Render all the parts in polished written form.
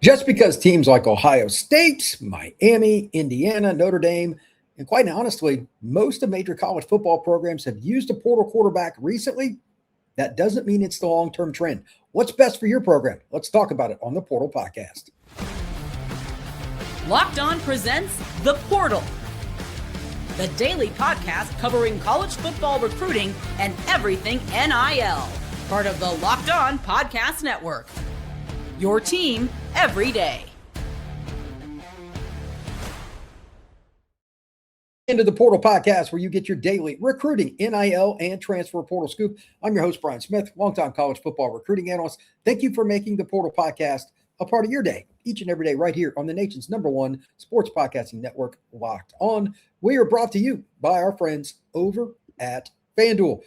Just because teams like Ohio State, Miami, Indiana, Notre Dame, and quite honestly, most of major college football programs have used a portal quarterback recently, that doesn't mean it's the long term trend. What's best for your program? Let's talk about it on the Portal Podcast. Locked On presents The Portal, the daily podcast covering college football recruiting and everything NIL. Part of the Locked On Podcast Network. Your team every day. Into the Portal Podcast, where you get your daily recruiting, NIL, and transfer portal scoop. I'm your host, Brian Smith, longtime college football recruiting analyst. Thank you for making the Portal Podcast a part of your day, each and every day, right here on the nation's #1 sports podcasting network, Locked On. We are brought to you by our friends over at FanDuel.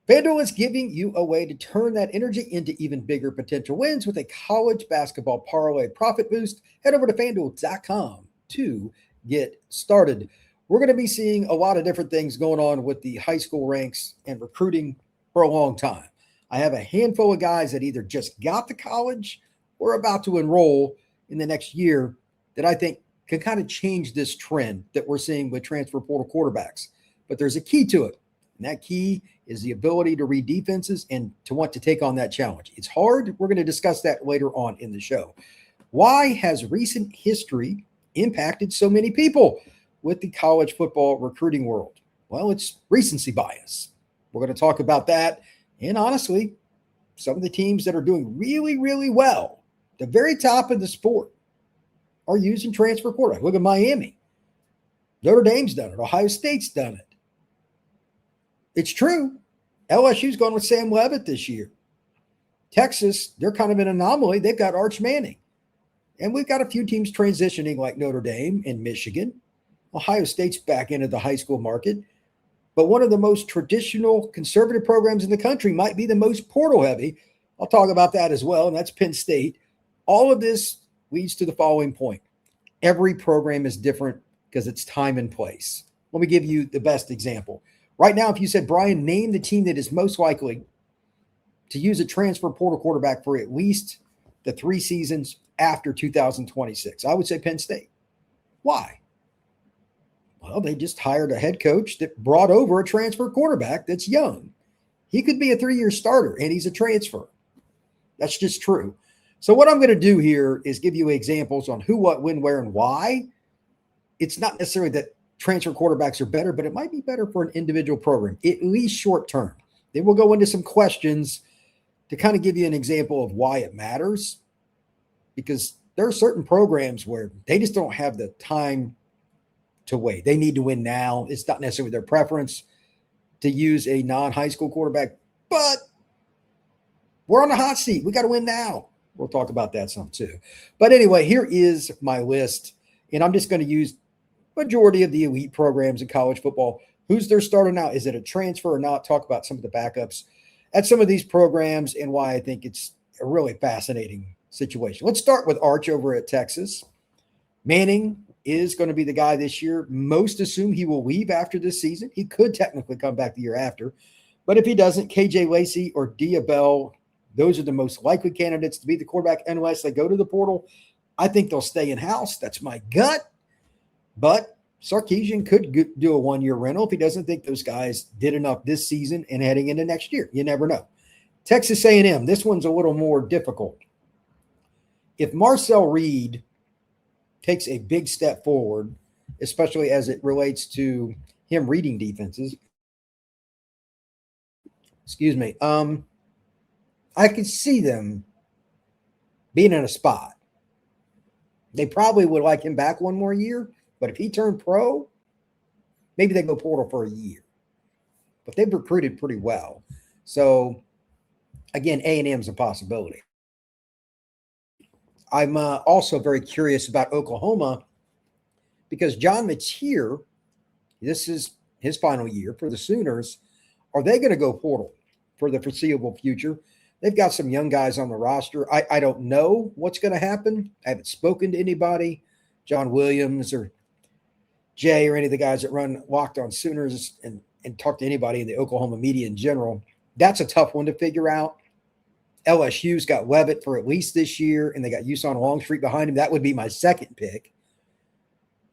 FanDuel is giving you a way to turn that energy into even bigger potential wins with a college basketball parlay profit boost. Head over to FanDuel.com to get started. We're going to be seeing a lot of different things going on with the high school ranks and recruiting for a long time. I have a handful of guys that either just got to college or about to enroll in the next year that I think can kind of change this trend that we're seeing with transfer portal quarterbacks. But there's a key to it. And that key is the ability to read defenses and to want to take on that challenge. It's hard. We're going to discuss that later on in the show. Why has recent history impacted so many people with the college football recruiting world? Well, it's recency bias. We're going to talk about that. And honestly, some of the teams that are doing really, really well, the very top of the sport, are using transfer quarterback. Look at Miami. Notre Dame's done it. Ohio State's done it. It's true. LSU's going with Sam Leavitt this year. Texas, they're kind of an anomaly. They've got Arch Manning. And we've got a few teams transitioning like Notre Dame and Michigan. Ohio State's back into the high school market. But one of the most traditional conservative programs in the country might be the most portal heavy. I'll talk about that as well, and that's Penn State. All of this leads to the following point. Every program is different because it's time and place. Let me give you the best example. Right now, if you said, Brian, name the team that is most likely to use a transfer portal quarterback for at least the 3 seasons after 2026, I would say Penn State. Why? Well, they just hired a head coach that brought over a transfer quarterback that's young. He could be a 3-year starter, and he's a transfer. That's just true. So what I'm going to do here is give you examples on who, what, when, where, and why. It's not necessarily that transfer quarterbacks are better, but it might be better for an individual program, at least short term. Then we'll go into some questions to kind of give you an example of why it matters, because there are certain programs where they just don't have the time to wait. They need to win now. It's not necessarily their preference to use a non-high school quarterback, but we're on the hot seat. We got to win now. We'll talk about that some too. But anyway, here is my list, and I'm just going to use majority of the elite programs in college football. Who's their starter now? Is it a transfer or not? Talk about some of the backups at some of these programs and why I think it's a really fascinating situation. Let's start with Arch over at Texas. Manning is going to be the guy this year. Most assume he will leave after this season. He could technically come back the year after. But if he doesn't, KJ Lacey or Diabell, those are the most likely candidates to be the quarterback unless they go to the portal. I think they'll stay in-house. That's my gut. But Sarkisian could do a 1-year rental if he doesn't think those guys did enough this season and heading into next year. You never know. Texas A&M, this one's a little more difficult. If Marcel Reed takes a big step forward, especially as it relates to him reading defenses, I could see them being in a spot. They probably would like him back 1 more year. But if he turned pro, maybe they go portal for a year. But they've recruited pretty well. So, again, A&M's a possibility. I'm also very curious about Oklahoma because John Mateer, this is his final year for the Sooners. Are they going to go portal for the foreseeable future? They've got some young guys on the roster. I don't know what's going to happen. I haven't spoken to anybody, John Williams or Jay or any of the guys that run Locked On Sooners and talk to anybody in the Oklahoma media in general. That's a tough one to figure out. LSU's got Levitt for at least this year, and they got Usain Longstreet behind him. That would be my second pick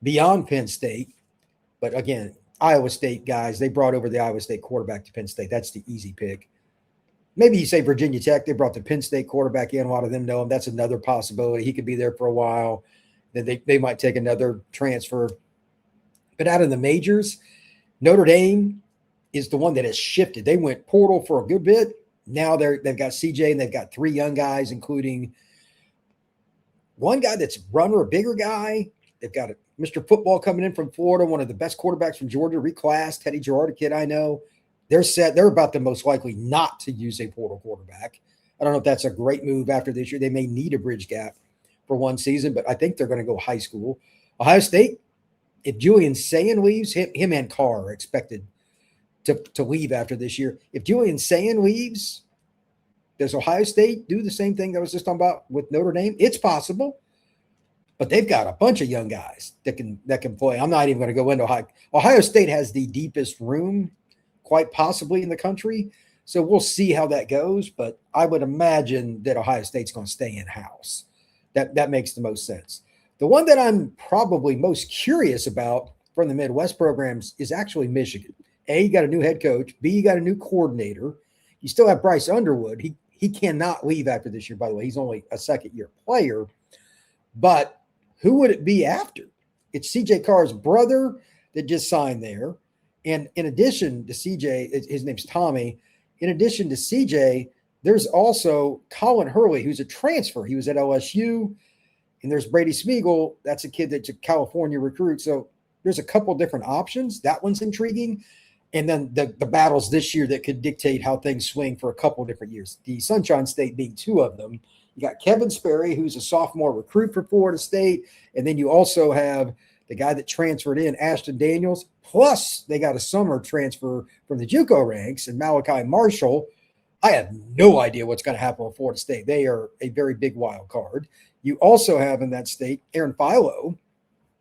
beyond Penn State. But again, Iowa State guys, they brought over the Iowa State quarterback to Penn State. That's the easy pick. Maybe you say Virginia Tech. They brought the Penn State quarterback in. A lot of them know him. That's another possibility. He could be there for a while. Then they might take another transfer. But out of the majors, Notre Dame is the one that has shifted. They went portal for a good bit. Now they've got CJ, and they've got 3 young guys, including one guy that's runner, a bigger guy. They've got Mr. Football coming in from Florida, one of the best quarterbacks from Georgia, reclassed, Teddy Jarrard, a kid I know. They're set. They're about the most likely not to use a portal quarterback. I don't know if that's a great move after this year. They may need a bridge gap for one season, but I think they're going to go high school. Ohio State, if Julian Sayin leaves, him and Carr are expected to leave after this year. If Julian Sayin leaves, does Ohio State do the same thing that I was just talking about with Notre Dame? It's possible, but they've got a bunch of young guys that can play. I'm not even going to go into Ohio. Ohio State has the deepest room, quite possibly, in the country. So we'll see how that goes, but I would imagine that Ohio State's going to stay in-house. That makes the most sense. The one that I'm probably most curious about from the Midwest programs is actually Michigan. A, you got a new head coach. B, you got a new coordinator. You still have Bryce Underwood. He cannot leave after this year, by the way. He's only a second-year player. But who would it be after? It's CJ Carr's brother that just signed there. And in addition to CJ, his name's Tommy. In addition to CJ, there's also Colin Hurley, who's a transfer. He was at LSU. And there's Brady Smeagol. That's a kid that's a California recruit. So there's a couple different options. That one's intriguing. And then the battles this year that could dictate how things swing for a couple different years. The Sunshine State being 2 of them. You got Kevin Sperry, who's a sophomore recruit for Florida State. And then you also have the guy that transferred in, Ashton Daniels. Plus, they got a summer transfer from the JUCO ranks, and Malachi Marshall. I have no idea what's going to happen with Florida State. They are a very big wild card. You also have in that state Aaron Philo.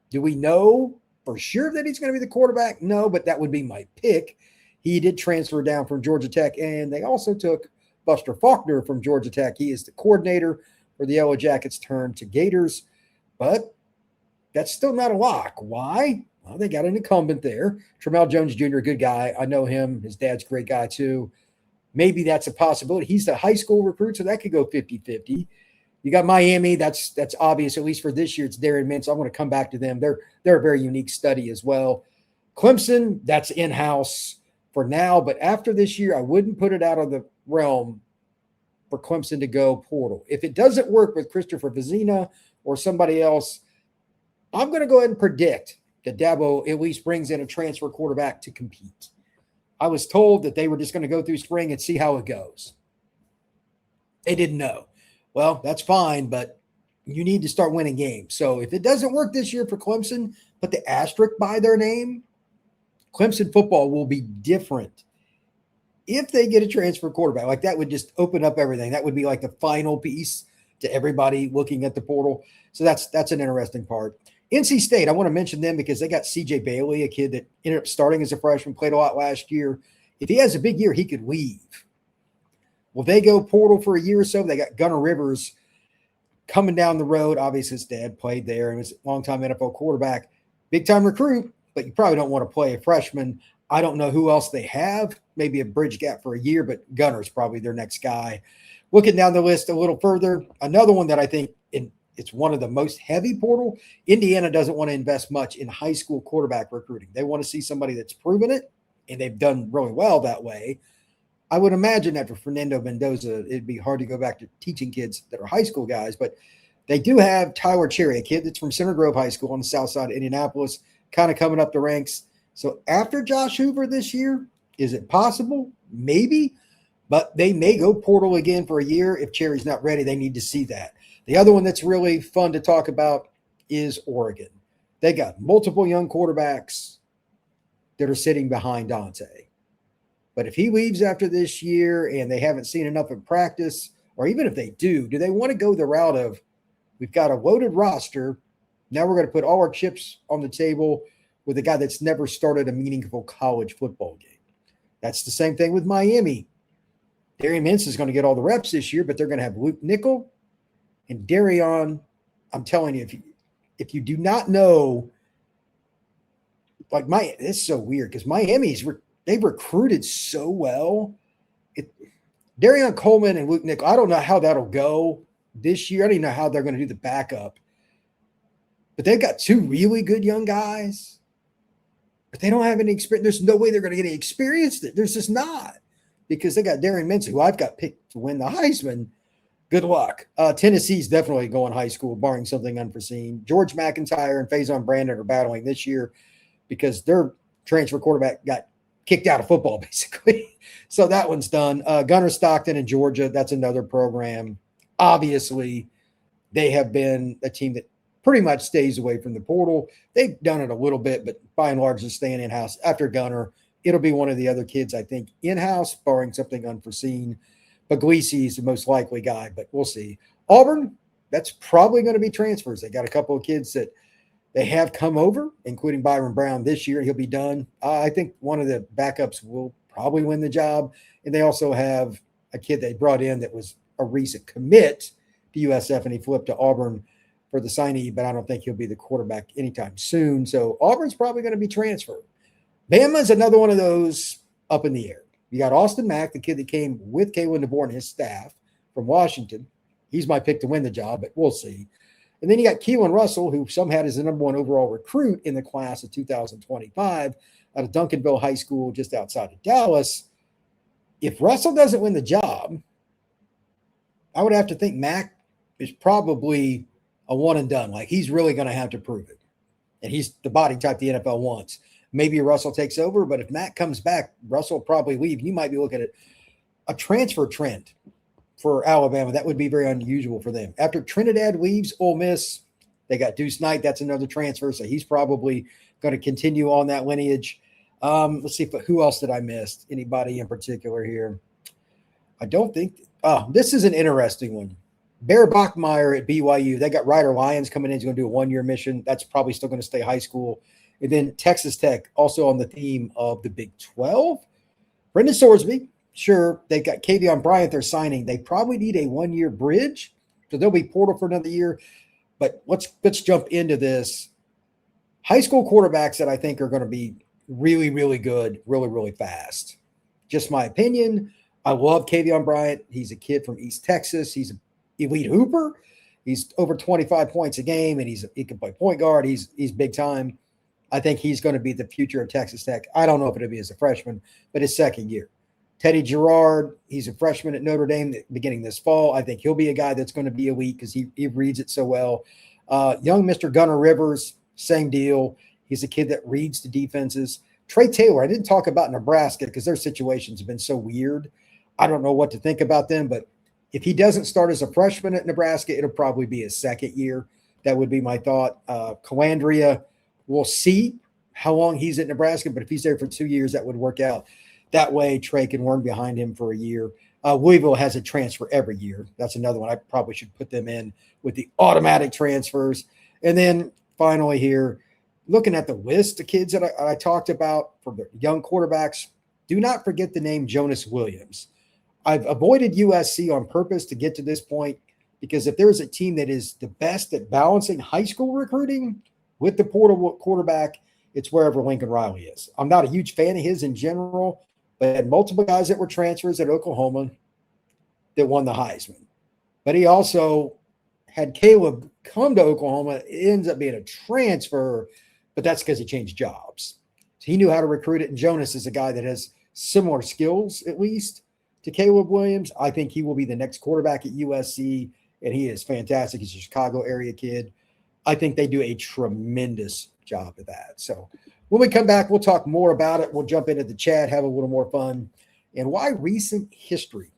Do we know for sure that he's going to be the quarterback? No, but that would be my pick. He did transfer down from Georgia Tech, and they also took Buster Faulkner from Georgia Tech. He is the coordinator for the Yellow Jackets turned to Gators, but that's still not a lock. Why? Well, they got an incumbent there. Tramel Jones Jr., good guy. I know him. His dad's a great guy too. Maybe that's a possibility. He's the high school recruit, so that could go 50-50. You got Miami. That's obvious, at least for this year. It's Darren Mintz. I'm going to come back to them. They're a very unique study as well. Clemson, that's in-house for now, but after this year, I wouldn't put it out of the realm for Clemson to go portal. If it doesn't work with Christopher Vizina or somebody else, I'm going to go ahead and predict that Dabo at least brings in a transfer quarterback to compete. I was told that they were just going to go through spring and see how it goes. They didn't know. Well, that's fine, but you need to start winning games. So if it doesn't work this year for Clemson, put the asterisk by their name, Clemson football will be different. If they get a transfer quarterback, like that would just open up everything. That would be like the final piece to everybody looking at the portal. So that's an interesting part. NC State, I want to mention them because they got CJ Bailey, a kid that ended up starting as a freshman, played a lot last year. If he has a big year, he could leave. Will they go portal for a year or so? They got Gunnar Rivers coming down the road. Obviously, his dad played there and was a longtime NFL quarterback. Big-time recruit, but you probably don't want to play a freshman. I don't know who else they have. Maybe a bridge gap for a year, but Gunnar's probably their next guy. Looking down the list a little further, another one that I think it's one of the most heavy portal. Indiana doesn't want to invest much in high school quarterback recruiting. They want to see somebody that's proven it, and they've done really well that way. I would imagine after Fernando Mendoza, it'd be hard to go back to teaching kids that are high school guys, but they do have Tyler Cherry, a kid that's from Center Grove High School on the south side of Indianapolis, kind of coming up the ranks. So after Josh Hoover this year, is it possible? Maybe, but they may go portal again for a year. If Cherry's not ready, they need to see that. The other one that's really fun to talk about is Oregon. They got multiple young quarterbacks that are sitting behind Dante. But if he leaves after this year and they haven't seen enough in practice, or even if they do they want to go the route of, we've got a loaded roster, now we're going to put all our chips on the table with a guy that's never started a meaningful college football game? That's the same thing with Miami. Darian Mintz is going to get all the reps this year, but they're going to have Luke Nickel and Darion. I'm telling you, if you do not know, like it's so weird because they've recruited so well. Darion Coleman and Luke Nickel, I don't know how that'll go this year. I don't even know how they're going to do the backup. But they've got two really good young guys. But they don't have any experience. There's no way they're going to get any experience. There's just not. Because they got Darian Mintz, who I've got picked to win the Heisman. Good luck. Tennessee's definitely going high school, barring something unforeseen. George McIntyre and Faison Brandon are battling this year because their transfer quarterback got kicked out of football, basically. So that one's done. Gunnar Stockton in Georgia, that's another program. Obviously, they have been a team that pretty much stays away from the portal. They've done it a little bit, but by and large, they're staying in-house. After Gunnar, it'll be one of the other kids, I think, in-house, barring something unforeseen. Puglisi is the most likely guy, but we'll see. Auburn, that's probably going to be transfers. They got a couple of kids that they have come over, including Byron Brown this year. He'll be done. I think one of the backups will probably win the job. And they also have a kid they brought in that was a recent commit to USF, and he flipped to Auburn for the signee, but I don't think he'll be the quarterback anytime soon. So Auburn's probably going to be transferred. Bama's another one of those up in the air. You got Austin Mack, the kid that came with Kalen DeBoer and his staff from Washington. He's my pick to win the job, but we'll see. And then you got Keelon Russell, who some had as the number one overall recruit in the class of 2025 out of Duncanville High School just outside of Dallas. If Russell doesn't win the job, I would have to think Mack is probably a one and done. Like, he's really going to have to prove it. And he's the body type the NFL wants. Maybe Russell takes over, but if Matt comes back, Russell will probably leave. You might be looking at a transfer trend for Alabama. That would be very unusual for them. After Trinidad leaves Ole Miss, they got Deuce Knight. That's another transfer, so he's probably going to continue on that lineage. Let's see who else did I miss? Anybody in particular here? I don't think – this is an interesting one. Bear Bachmeier at BYU. They got Ryder Lyons coming in. He's going to do a one-year mission. That's probably still going to stay high school. And then Texas Tech, also on the theme of the Big 12. Brendan Sorsby, sure. They've got Kavian Bryant they're signing. They probably need a one-year bridge, so they'll be portal for another year. But let's jump into this. High school quarterbacks that I think are going to be really, really good, really, really fast. Just my opinion. I love Kavian Bryant. He's a kid from East Texas. He's an elite hooper. He's over 25 points a game, and he can play point guard. He's big time. I think he's going to be the future of Texas Tech. I don't know if it'll be as a freshman, but his second year. Teddy Jarrard, he's a freshman at Notre Dame beginning this fall. I think he'll be a guy that's going to be elite because he reads it so well. Young Mr. Gunnar Rivers, same deal. He's a kid that reads the defenses. Trey Taylor, I didn't talk about Nebraska because their situations have been so weird. I don't know what to think about them, but if he doesn't start as a freshman at Nebraska, it'll probably be his second year. That would be my thought. Calandria, we'll see how long he's at Nebraska, but if he's there for 2 years, that would work out. That way, Trey can learn behind him for a year. Louisville has a transfer every year. That's another one. I probably should put them in with the automatic transfers. And then finally here, looking at the list of kids that I talked about for the young quarterbacks, do not forget the name Jonas Williams. I've avoided USC on purpose to get to this point because if there's a team that is the best at balancing high school recruiting with the portable quarterback, it's wherever Lincoln Riley is. I'm not a huge fan of his in general, but had multiple guys that were transfers at Oklahoma that won the Heisman. But he also had Caleb come to Oklahoma. It ends up being a transfer, but that's because he changed jobs. So he knew how to recruit it, and Jonas is a guy that has similar skills, at least, to Caleb Williams. I think he will be the next quarterback at USC, and he is fantastic. He's a Chicago area kid. I think they do a tremendous job of that. So when we come back, we'll talk more about it. We'll jump into the chat, have a little more fun, and why recent history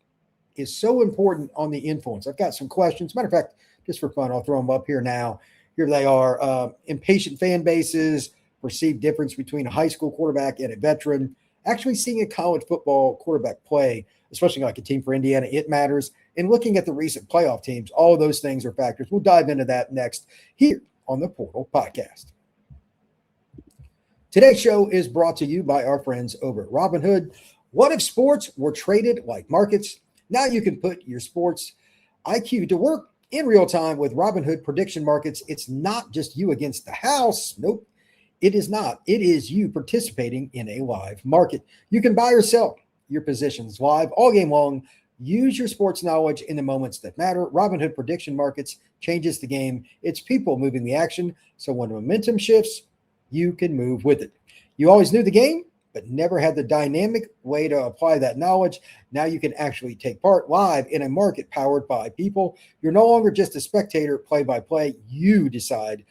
is so important on the influence. I've got some questions. Matter of fact, just for fun, I'll throw them up here now. Here they are. Impatient fan bases, perceived difference between a high school quarterback and a veteran. Actually seeing a college football quarterback play, especially like a team for Indiana, it matters. And looking at the recent playoff teams, all of those things are factors. We'll dive into that next here on the Portal Podcast. Today's show is brought to you by our friends over at Robinhood. What if sports were traded like markets? Now you can put your sports IQ to work in real time with Robinhood prediction markets. It's not just you against the house. Nope, it is not. It is you participating in a live market. You can buy or sell your positions live all game long. Use your sports knowledge in the moments that matter. Robinhood prediction markets changes the game. It's people moving the action. So when momentum shifts, you can move with it. You always knew the game, but never had the dynamic way to apply that knowledge. Now you can actually take part live in a market powered by people. You're no longer just a spectator, play by play. You decide.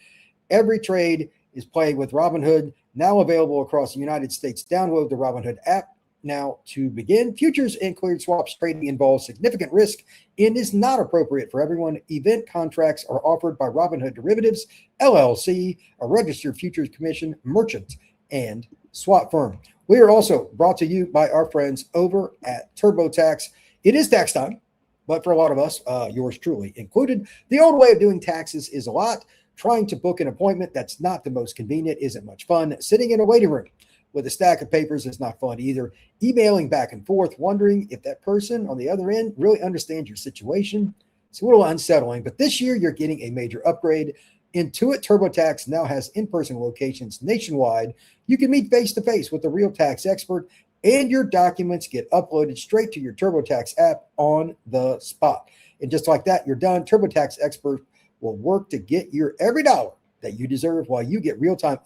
Every trade is played with Robinhood, now available across the United States. Download the Robinhood app now to begin. Futures and cleared swaps trading involves significant risk and is not appropriate for everyone. Event contracts are offered by Robinhood Derivatives, LLC, a registered futures commission merchant and swap firm. We are also brought to you by our friends over at TurboTax. It is tax time, but for a lot of us, yours truly included, the old way of doing taxes is a lot. Trying to book an appointment that's not the most convenient isn't much fun. Sitting in a waiting room with a stack of papers is not fun either. Emailing back and forth, wondering if that person on the other end really understands your situation. It's a little unsettling, but this year you're getting a major upgrade. Intuit TurboTax now has in-person locations nationwide. You can meet face-to-face with a real tax expert, and your documents get uploaded straight to your TurboTax app on the spot. And just like that, you're done. TurboTax expert will work to get your every dollar that you deserve while you get real-time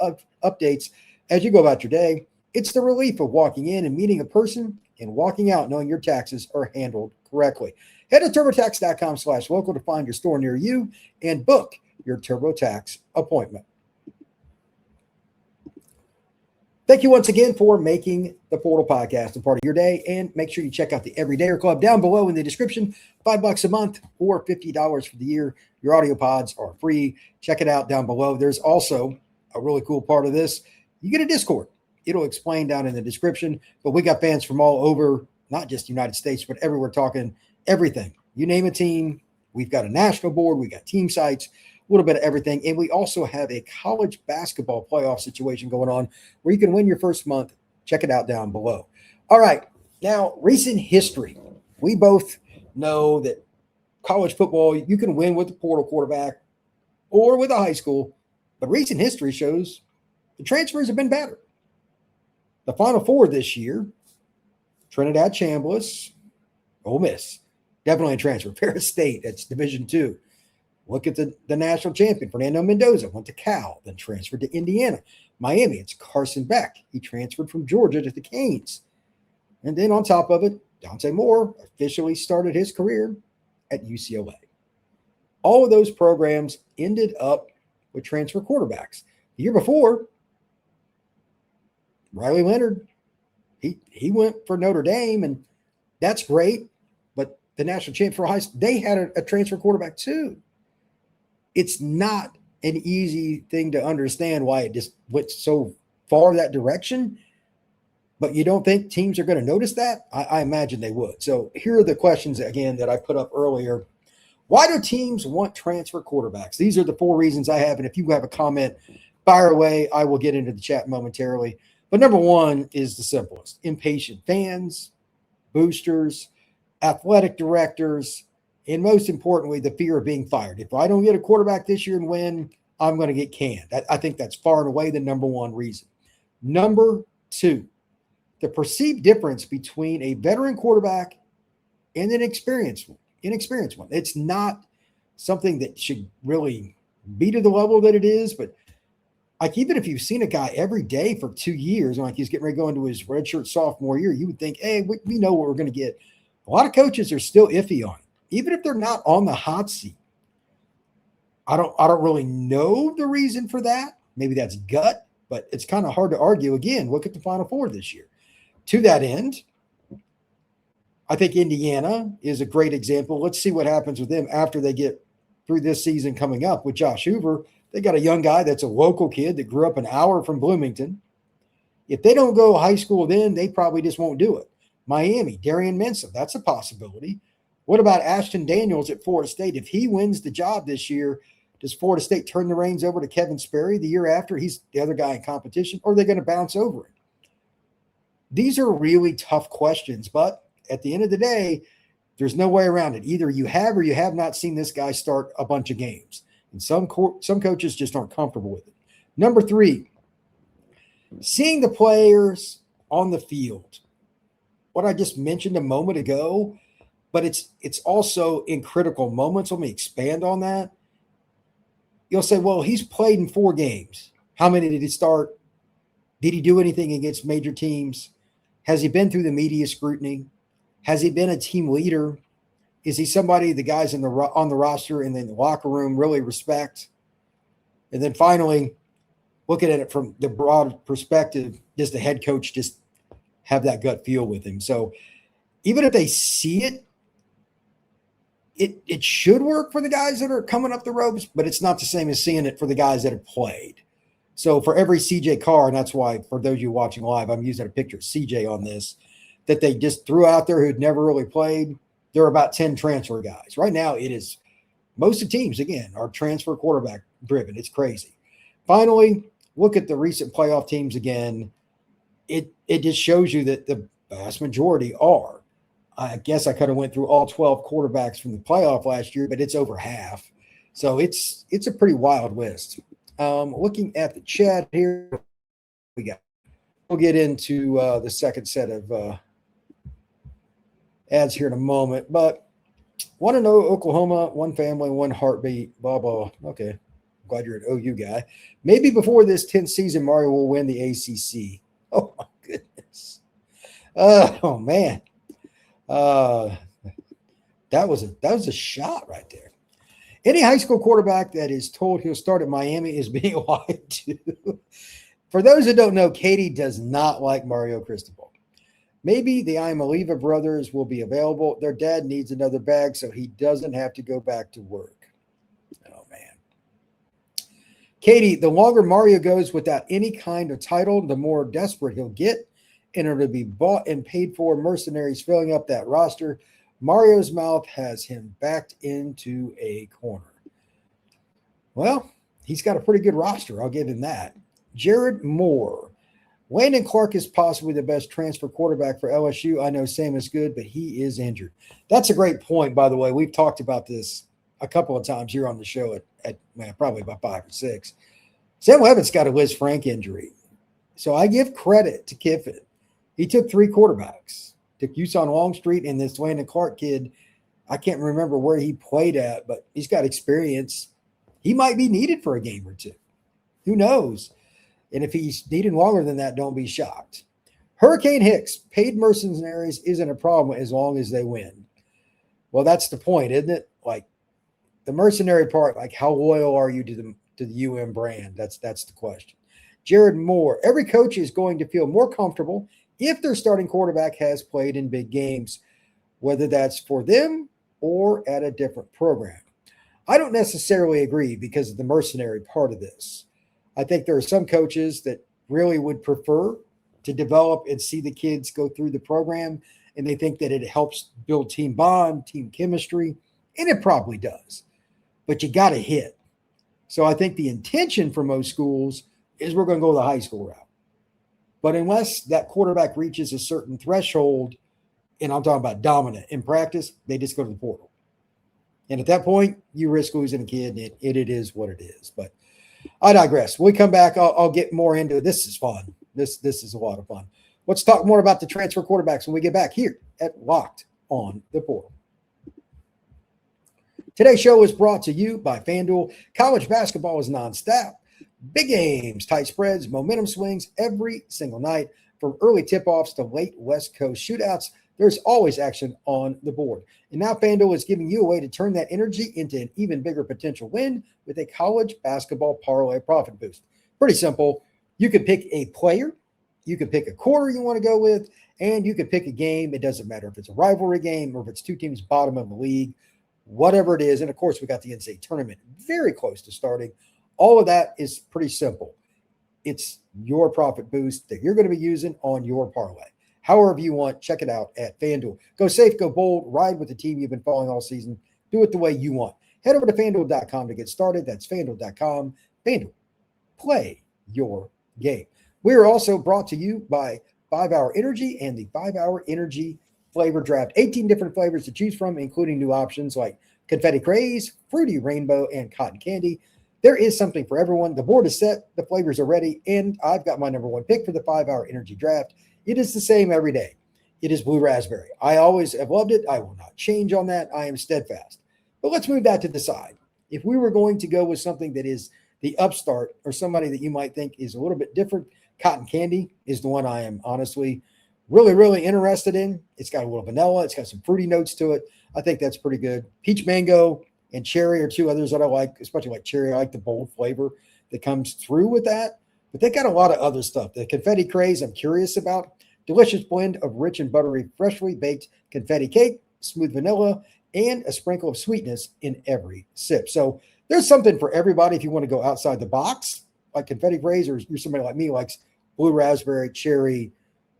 updates as you go about your day. It's the relief of walking in and meeting a person and walking out knowing your taxes are handled correctly. Head to TurboTax.com/local to find your store near you and book your TurboTax appointment. Thank you once again for making the Portal Podcast a part of your day. And make sure you check out the Everydayer Club down below in the description. $5 a month or $50 for the year. Your audio pods are free. Check it out down below. There's also a really cool part of this. You get a Discord. It'll explain down in the description. But we got fans from all over, not just the United States, but everywhere, talking everything. You name a team. We've got a national board. We got team sites, a little bit of everything. And we also have a college basketball playoff situation going on where you can win your first month. Check it out down below. All right. Now, recent history. We both know that college football, you can win with the portal quarterback or with a high school. But recent history shows the transfers have been better. The Final Four this year, Trinidad Chambliss, Ole Miss, definitely a transfer. Ferris State, that's Division II. Look at the national champion, Fernando Mendoza, went to Cal, then transferred to Indiana. Miami, it's Carson Beck. He transferred from Georgia to the Canes. And then on top of it, Dante Moore officially started his career at UCLA. All of those programs ended up with transfer quarterbacks. The year before, Riley Leonard, he went for Notre Dame, and that's great. But the national champ for high school, they had a transfer quarterback too. It's not an easy thing to understand why it just went so far that direction. But you don't think teams are going to notice that? I imagine they would. So here are the questions, again, that I put up earlier. Why do teams want transfer quarterbacks? These are the 4 reasons I have. And if you have a comment, fire away. I will get into the chat momentarily. But number 1 is the simplest. Impatient fans, boosters, athletic directors, and most importantly, the fear of being fired. If I don't get a quarterback this year and win, I'm going to get canned. I think that's far and away the number 1 reason. Number 2, the perceived difference between a veteran quarterback and an inexperienced one. It's not something that should really be to the level that it is, but like even if you've seen a guy every day for 2 years, and like he's getting ready to go into his redshirt sophomore year, you would think, hey, we know what we're going to get. A lot of coaches are still iffy on it, even if they're not on the hot seat. I don't really know the reason for that. Maybe that's gut, but it's kind of hard to argue. Again, look at the Final Four this year. To that end, I think Indiana is a great example. Let's see what happens with them after they get through this season coming up with Josh Hoover. They got a young guy that's a local kid that grew up an hour from Bloomington. If they don't go high school then, they probably just won't do it. Miami, Darian Mensah, that's a possibility. What about Ashton Daniels at Florida State? If he wins the job this year, does Florida State turn the reins over to Kevin Sperry the year after? He's the other guy in competition, or are they going to bounce over it? These are really tough questions, but at the end of the day, There's no way around it. Either you have or you have not seen this guy start a bunch of games. And some coaches just aren't comfortable with it. Number 3, seeing the players on the field. What I just mentioned a moment ago, but it's also in critical moments. Let me expand on that. You'll say, well, he's played in 4 games. How many did he start? Did he do anything against major teams? Has he been through the media scrutiny? Has he been a team leader? Is he somebody the guys on the roster and then the locker room really respect? And then finally, looking at it from the broad perspective, does the head coach just have that gut feel with him? So even if they see it, it should work for the guys that are coming up the ropes, but it's not the same as seeing it for the guys that have played. So for every CJ Carr, and that's why for those of you watching live, I'm using a picture of CJ on this, that they just threw out there who'd never really played. There are about 10 transfer guys. Right now, it is most of the teams, again, are transfer quarterback driven. It's crazy. Finally, look at the recent playoff teams again. It just shows you that the vast majority are. I guess I could have went through all 12 quarterbacks from the playoff last year, but it's over half. So it's a pretty wild list. Looking at the chat here, we'll get into the second set of ads here in a moment, but want to know Oklahoma, one family, one heartbeat, blah, blah. Okay. Glad you're an OU guy. Maybe before this 10th season, Mario will win the ACC. Oh my goodness. Oh man. That was a shot right there. Any high school quarterback that is told he'll start at Miami is being lied to. For those who don't know, Katie does not like Mario Cristobal. Maybe the Iamaliva brothers will be available. Their dad needs another bag so he doesn't have to go back to work. Oh, man. Katie, the longer Mario goes without any kind of title, the more desperate he'll get in order to be bought and paid for. Mercenaries filling up that roster. Mario's mouth has him backed into a corner. Well, he's got a pretty good roster. I'll give him that. Jarrard Moore. Landon Clark is possibly the best transfer quarterback for LSU. I know Sam is good, but he is injured. That's a great point, by the way. We've talked about this a couple of times here on the show at probably about 5 or 6. Sam Levin's got a Liz Frank injury. So I give credit to Kiffin. He took 3 quarterbacks. Took Usain Longstreet and this Landon Clark kid. I can't remember where he played at, but he's got experience. He might be needed for a game or 2. Who knows? And if he's needed longer than that, don't be shocked. Hurricane Hicks, paid mercenaries isn't a problem as long as they win. Well, that's the point, isn't it? Like the mercenary part, like how loyal are you to the UM brand? That's the question. Jarrard Moore, every coach is going to feel more comfortable if their starting quarterback has played in big games, whether that's for them or at a different program. I don't necessarily agree because of the mercenary part of this. I think there are some coaches that really would prefer to develop and see the kids go through the program, and they think that it helps build team bond, team chemistry, and it probably does. But you got to hit. So I think the intention for most schools is we're going to go the high school route. But unless that quarterback reaches a certain threshold, and I'm talking about dominant in practice, they just go to the portal. And at that point, you risk losing a kid, and it is what it is. But I digress. When we come back, I'll get more into it. This is fun. This is a lot of fun. Let's talk more about the transfer quarterbacks when we get back here at Locked on the Portal. Today's show is brought to you by FanDuel. College basketball is nonstop. Big games, tight spreads, momentum swings every single night. From early tip-offs to late West Coast shootouts, there's always action on the board. And now FanDuel is giving you a way to turn that energy into an even bigger potential win with a college basketball parlay profit boost. Pretty simple. You could pick a player, you could pick a quarter you want to go with, and you could pick a game. It doesn't matter if it's a rivalry game or if it's 2 teams bottom of the league, whatever it is. And of course, we got the NCAA tournament very close to starting. All of that is pretty simple. It's your profit boost that you're going to be using on your parlay. However you want, check it out at FanDuel. Go safe, go bold, ride with the team you've been following all season. Do it the way you want. Head over to FanDuel.com to get started. That's FanDuel.com. FanDuel, play your game. We are also brought to you by 5 Hour Energy and the 5 Hour Energy flavor draft, 18 different flavors to choose from, including new options like confetti craze, fruity rainbow, and cotton candy. There is something for everyone. The board is set, the flavors are ready, and I've got my number one pick for the 5-hour energy draft. It is the same every day. It is blue raspberry. I always have loved it. I will not change on that. I am steadfast. But let's move that to the side. If we were going to go with something that is the upstart or somebody that you might think is a little bit different, cotton candy is the one I am honestly really, really interested in. It's got a little vanilla. It's got some fruity notes to it. I think that's pretty good. Peach mango and cherry are two others that I like, especially like cherry. I like the bold flavor that comes through with that. But they got a lot of other stuff. The confetti craze I'm curious about. Delicious blend of rich and buttery, freshly baked confetti cake, smooth vanilla, and a sprinkle of sweetness in every sip. So there's something for everybody if you want to go outside the box, like confetti craze, or you're somebody like me who likes blue raspberry, cherry,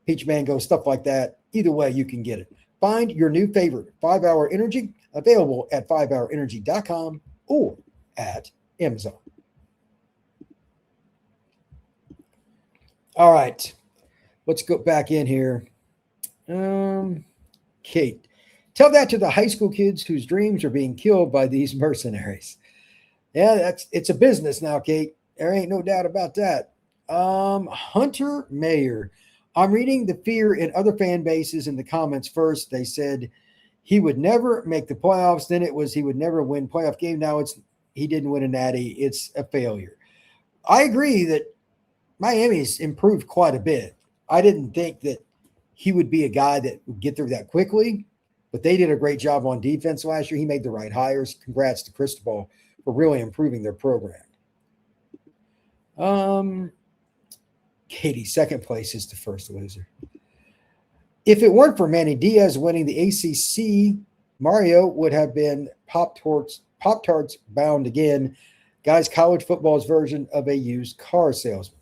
peach mango, stuff like that. Either way, you can get it. Find your new favorite 5-hour energy, available at 5hourenergy.com or at Amazon. All right, let's go back in here. Kate, tell that to the high school kids whose dreams are being killed by these mercenaries. Yeah, it's a business now, Kate. There ain't no doubt about that. Hunter Mayer, I'm reading the fear in other fan bases in the comments first. They said he would never make the playoffs. Then it was he would never win playoff game. Now it's he didn't win a natty. It's a failure. I agree that Miami's improved quite a bit. I didn't think that he would be a guy that would get through that quickly, but they did a great job on defense last year. He made the right hires. Congrats to Cristobal for really improving their program. Katie, second place is the first loser. If it weren't for Manny Diaz winning the ACC, Mario would have been Pop-Tarts bound again. Guys, college football's version of a used car salesman.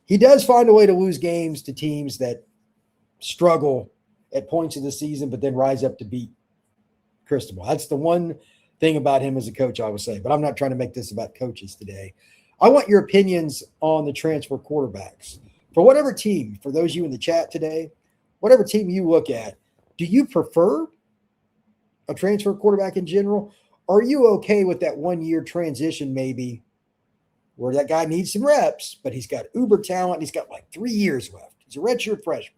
He does find a way to lose games to teams that struggle at points of the season, but then rise up to beat Cristobal. That's the one thing about him as a coach, I would say. But I'm not trying to make this about coaches today. I want your opinions on the transfer quarterbacks. For whatever team, for those of you in the chat today, whatever team you look at, do you prefer a transfer quarterback in general? Or are you okay with that 1-year transition maybe where that guy needs some reps, but he's got uber talent. He's got like 3 years left. He's a redshirt freshman.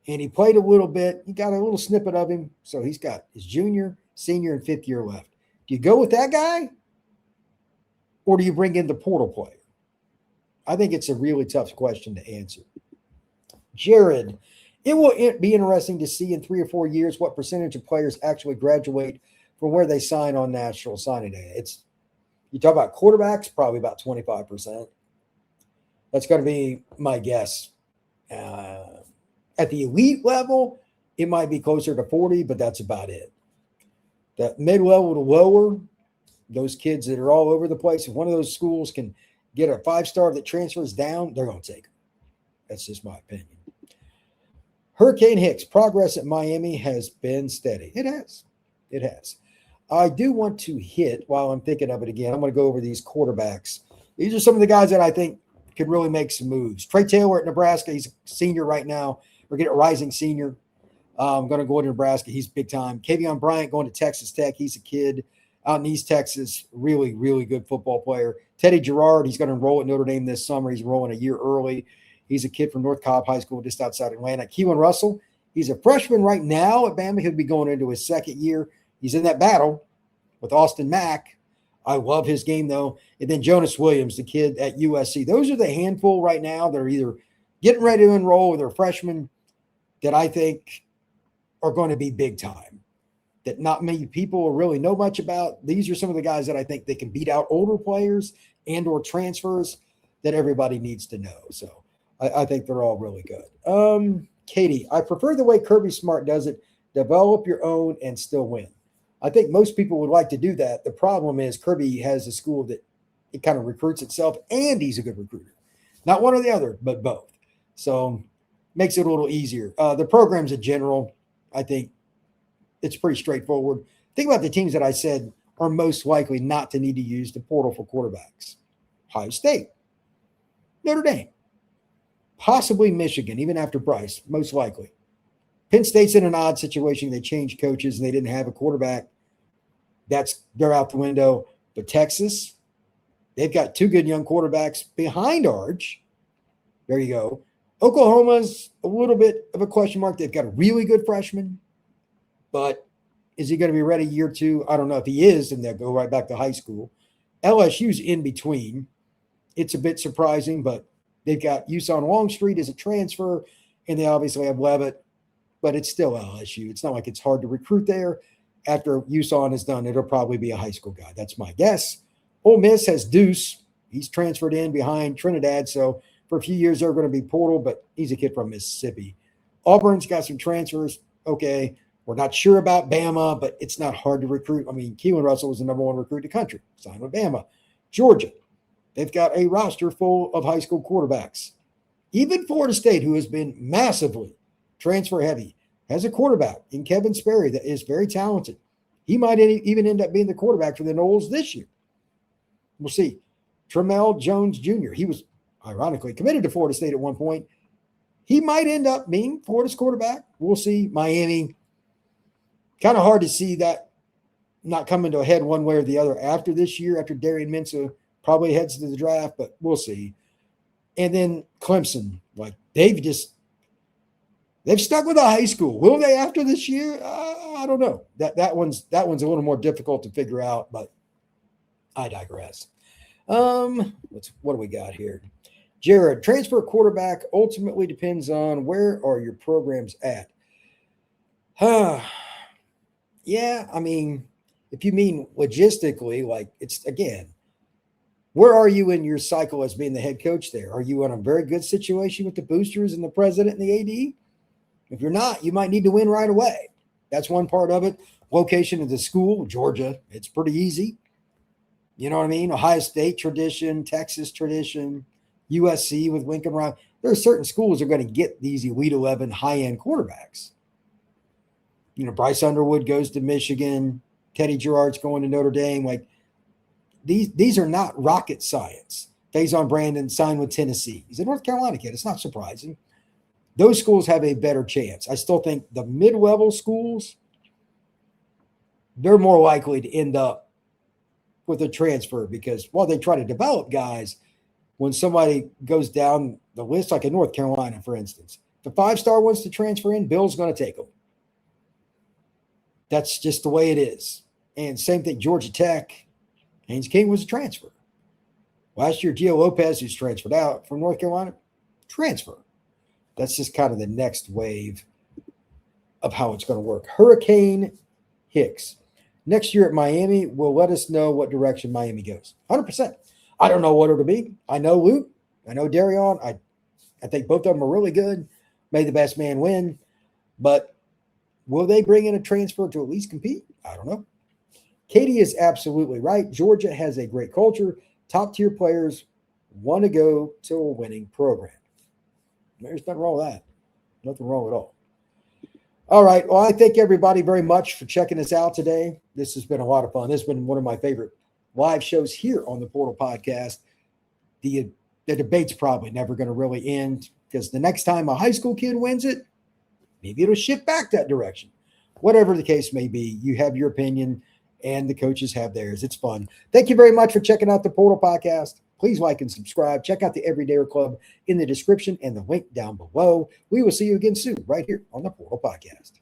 And he played a little bit. He got a little snippet of him. So he's got his junior, senior, and 5th year left. Do you go with that guy? Or do you bring in the portal player? I think it's a really tough question to answer. Jarrard, it will be interesting to see in 3 or 4 years what percentage of players actually graduate from where they sign on National Signing Day. You talk about quarterbacks, probably about 25%. That's going to be my guess. At the elite level, it might be closer to 40, but that's about it. The mid-level to lower, those kids that are all over the place, if one of those schools can get a 5-star that transfers down, they're going to take them. That's just my opinion. Hurricane Hicks, progress at Miami has been steady. It has. It has. I do want to hit, while I'm thinking of it again, I'm going to go over these quarterbacks. These are some of the guys that I think could really make some moves. Trey Taylor at Nebraska, he's a senior right now. We're getting a rising senior. I'm going to go to Nebraska. He's big time. Kavian Bryant going to Texas Tech. He's a kid out in East Texas. Really, really good football player. Teddy Jarrard, he's going to enroll at Notre Dame this summer. He's enrolling a year early. He's a kid from North Cobb High School just outside Atlanta. Keelon Russell, he's a freshman right now at Bama. He'll be going into his 2nd year. He's in that battle with Austin Mack. I love his game, though. And then Jonas Williams, the kid at USC. Those are the handful right now that are either getting ready to enroll or they're freshmen that I think are going to be big time, that not many people really know much about. These are some of the guys that I think they can beat out older players and or transfers that everybody needs to know. So I think they're all really good. Katie, I prefer the way Kirby Smart does it. Develop your own and still win. I think most people would like to do that. The problem is Kirby has a school that it kind of recruits itself, and he's a good recruiter. Not one or the other, but both. So makes it a little easier. The programs in general, I think it's pretty straightforward. Think about the teams that I said are most likely not to need to use the portal for quarterbacks. Ohio State, Notre Dame, possibly Michigan, even after Bryce, most likely. Penn State's in an odd situation. They changed coaches and they didn't have a quarterback. They're out the window. But Texas, they've got two good young quarterbacks behind Arch. There you go. Oklahoma's a little bit of a question mark. They've got a really good freshman, but is he going to be ready year two? I don't know. If he is, then they'll go right back to high school. LSU's in between. It's a bit surprising, but they've got Usain Longstreet as a transfer, and they obviously have Levitt, but it's still LSU. It's not like it's hard to recruit there. After Usain is done, it'll probably be a high school guy. That's my guess. Ole Miss has Deuce. He's transferred in behind Trinidad, so for a few years they're going to be portal, but he's a kid from Mississippi. Auburn's got some transfers. Okay, we're not sure about Bama, but it's not hard to recruit. I mean, Keelon Russell was the number one recruit in the country. Signed with Bama. Georgia, they've got a roster full of high school quarterbacks. Even Florida State, who has been massively transfer heavy, has a quarterback in Kevin Sperry that is very talented. He might even end up being the quarterback for the Noles this year. We'll see. Tramel Jones Jr., he was ironically committed to Florida State at one point. He might end up being Florida's quarterback. We'll see. Miami, kind of hard to see that not coming to a head one way or the other after this year, after Darian Mensah probably heads to the draft, but we'll see. And then Clemson, like they've stuck with a high school. Will they after this year? I don't know. That one's a little more difficult to figure out, but I digress. What do we got here? Jarrard, transfer quarterback ultimately depends on where are your programs at. Yeah, I mean, if you mean logistically, like it's again, where are you in your cycle as being the head coach there? Are you in a very good situation with the boosters and the president and the AD? If you're not, you might need to win right away. That's one part of it. Location of the school, Georgia, it's pretty easy. You know what I mean? Ohio State tradition, Texas tradition, USC with Lincoln Riley. There are certain schools that are going to get these Elite 11 high-end quarterbacks. You know, Bryce Underwood goes to Michigan. Teddy Jarrard's going to Notre Dame. Like, these are not rocket science. Faison Brandon signed with Tennessee. He's a North Carolina kid. It's not surprising. Those schools have a better chance. I still think the mid-level schools, they're more likely to end up with a transfer because while they try to develop guys, when somebody goes down the list, like in North Carolina, for instance, the 5-star wants to transfer in, Bill's going to take them. That's just the way it is. And same thing, Georgia Tech, Haynes King was a transfer. Last year, Gio Lopez, who's transferred out from North Carolina, transfer. That's just kind of the next wave of how it's going to work. Hurricane Hicks. Next year at Miami will let us know what direction Miami goes. 100%. I don't know what it'll be. I know Luke. I know Darion. I think both of them are really good. May the best man win. But will they bring in a transfer to at least compete? I don't know. Katie is absolutely right. Georgia has a great culture. Top-tier players want to go to a winning program. There's nothing wrong with that. Nothing wrong at all. All right. Well, I thank everybody very much for checking us out today. This has been a lot of fun. This has been one of my favorite live shows here on the Portal Podcast. The debate's probably never going to really end because the next time a high school kid wins it, maybe it'll shift back that direction. Whatever the case may be, you have your opinion and the coaches have theirs. It's fun. Thank you very much for checking out the Portal Podcast. Please like and subscribe. Check out the Everydayer Club in the description and the link down below. We will see you again soon right here on the Portal Podcast.